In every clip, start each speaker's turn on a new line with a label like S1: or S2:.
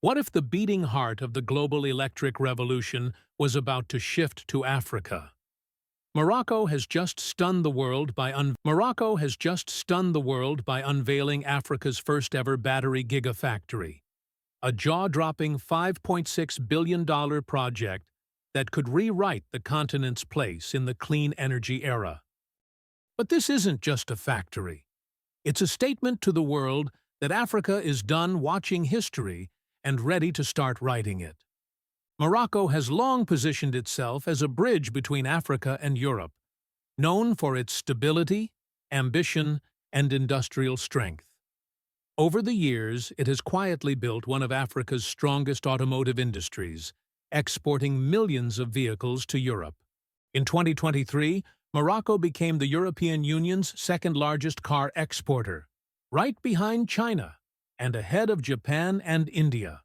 S1: What if the beating heart of the global electric revolution was about to shift to Africa? Morocco has just stunned the world by unveiling Africa's first-ever battery gigafactory, a jaw-dropping $5.6 billion project that could rewrite the continent's place in the clean energy era. But this isn't just a factory. It's a statement to the world that Africa is done watching history and ready to start writing it. Morocco has long positioned itself as a bridge between Africa and Europe, known for its stability, ambition, and industrial strength. Over the years, it has quietly built one of Africa's strongest automotive industries, exporting millions of vehicles to Europe. In 2023, Morocco became the European Union's second-largest car exporter, right behind China and ahead of Japan and India.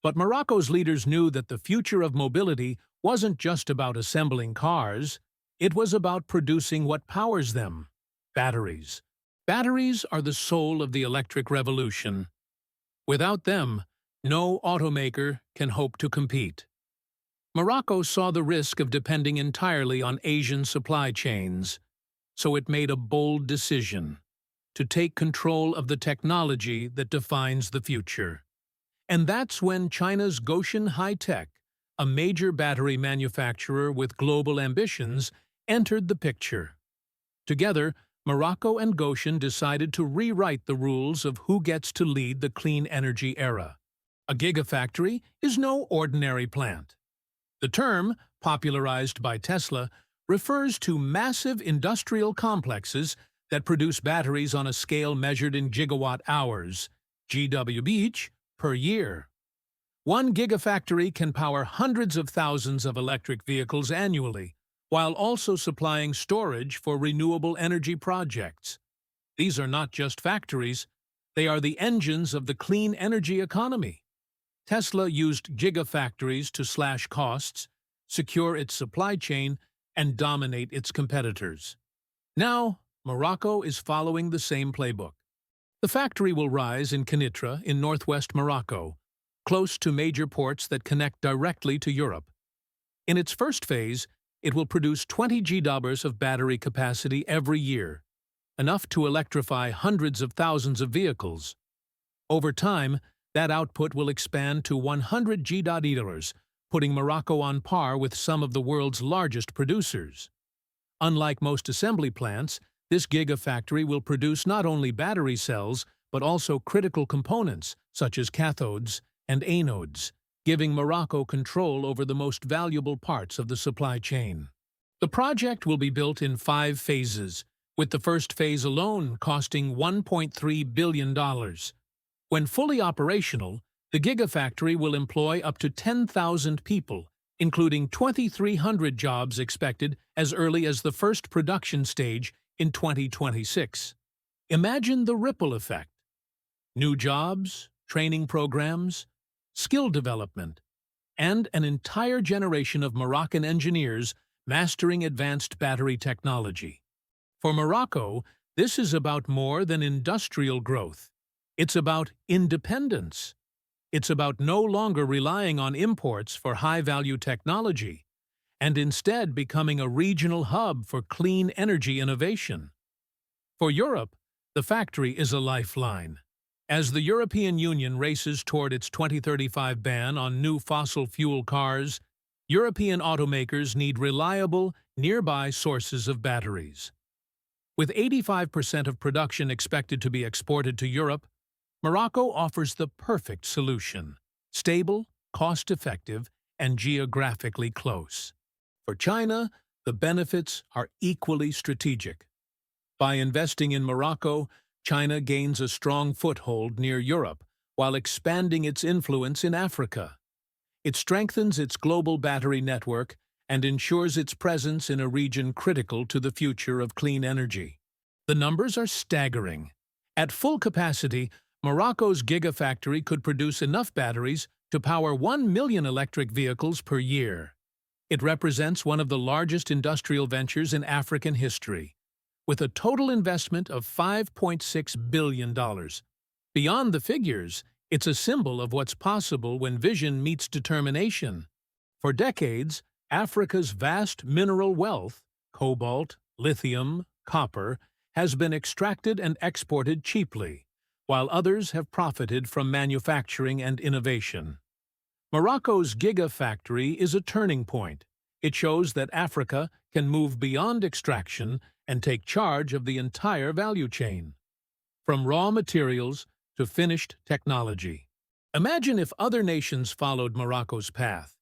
S1: But Morocco's leaders knew that the future of mobility wasn't just about assembling cars, it was about producing what powers them: batteries. Batteries are the soul of the electric revolution. Without them, no automaker can hope to compete. Morocco saw the risk of depending entirely on Asian supply chains, so it made a bold decision to take control of the technology that defines the future. And that's when China's Gotion High-Tech, a major battery manufacturer with global ambitions, entered the picture. Together, Morocco and Gotion decided to rewrite the rules of who gets to lead the clean energy era. A gigafactory is no ordinary plant. The term, popularized by Tesla, refers to massive industrial complexes that produce batteries on a scale measured in gigawatt-hours, GWh, per year. One gigafactory can power hundreds of thousands of electric vehicles annually, while also supplying storage for renewable energy projects. These are not just factories, they are the engines of the clean energy economy. Tesla used gigafactories to slash costs, secure its supply chain, and dominate its competitors. Now, Morocco is following the same playbook. The factory will rise in Kenitra in northwest Morocco, close to major ports that connect directly to Europe. In its first phase, it will produce 20 GWh of battery capacity every year, enough to electrify hundreds of thousands of vehicles. Over time, that output will expand to 100 GWh, putting Morocco on par with some of the world's largest producers. Unlike most assembly plants, this gigafactory will produce not only battery cells, but also critical components such as cathodes and anodes, giving Morocco control over the most valuable parts of the supply chain. The project will be built in 5 phases, with the first phase alone costing $1.3 billion. When fully operational, the gigafactory will employ up to 10,000 people, including 2,300 jobs expected as early as the first production stage in 2026. Imagine the ripple effect: new jobs, training programs, skill development, and an entire generation of Moroccan engineers mastering advanced battery technology. For Morocco, this is about more than industrial growth. It's about independence. It's about no longer relying on imports for high-value technology, and instead becoming a regional hub for clean energy innovation. For Europe, the factory is a lifeline. As the European Union races toward its 2035 ban on new fossil fuel cars, European automakers need reliable, nearby sources of batteries. With 85% of production expected to be exported to Europe, Morocco offers the perfect solution: stable, cost-effective, and geographically close. For China, the benefits are equally strategic. By investing in Morocco, China gains a strong foothold near Europe while expanding its influence in Africa. It strengthens its global battery network and ensures its presence in a region critical to the future of clean energy. The numbers are staggering. At full capacity, Morocco's gigafactory could produce enough batteries to power 1 million electric vehicles per year. It represents one of the largest industrial ventures in African history, with a total investment of $5.6 billion. Beyond the figures, It's a symbol of what's possible when vision meets determination. For decades, Africa's vast mineral wealth, cobalt, lithium, copper, has been extracted and exported cheaply, while others have profited from manufacturing and innovation. Morocco's Gigafactory is a turning point. It shows that Africa can move beyond extraction and take charge of the entire value chain, from raw materials to finished technology. Imagine if other nations followed Morocco's path.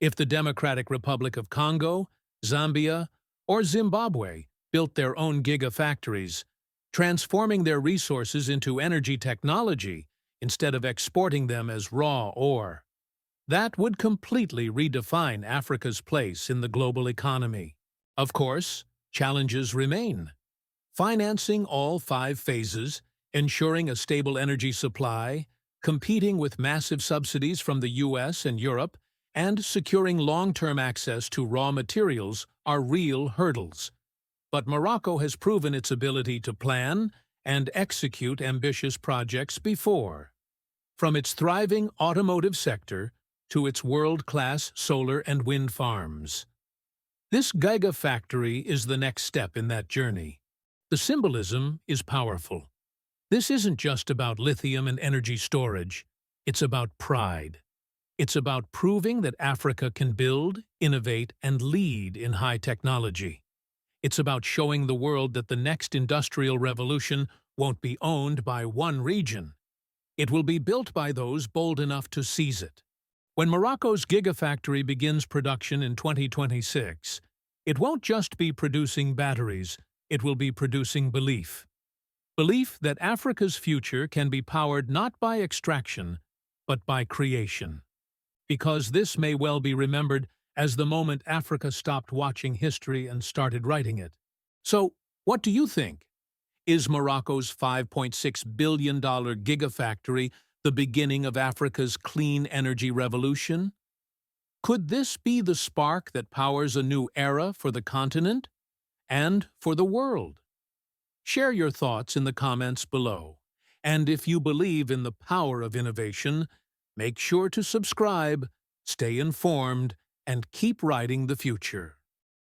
S1: If the Democratic Republic of Congo, Zambia, or Zimbabwe built their own gigafactories, transforming their resources into energy technology instead of exporting them as raw ore. That would completely redefine Africa's place in the global economy. Of course, challenges remain. Financing all 5 phases, ensuring a stable energy supply, competing with massive subsidies from the US and Europe, and securing long-term access to raw materials are real hurdles. But Morocco has proven its ability to plan and execute ambitious projects before. From its thriving automotive sector to its world-class solar and wind farms. This Gigafactory is the next step in that journey. The symbolism is powerful. This isn't just about lithium and energy storage. It's about pride. It's about proving that Africa can build, innovate, and lead in high technology. It's about showing the world that the next industrial revolution won't be owned by one region. It will be built by those bold enough to seize it. When Morocco's Gigafactory begins production in 2026, it won't just be producing batteries, it will be producing belief. Belief that Africa's future can be powered not by extraction, but by creation. Because this may well be remembered as the moment Africa stopped watching history and started writing it. So, what do you think? Is Morocco's $5.6 billion Gigafactory the beginning of Africa's clean energy revolution? Could this be the spark that powers a new era for the continent and for the world? Share your thoughts in the comments below. And if you believe in the power of innovation, make sure to subscribe, stay informed, and keep writing the future.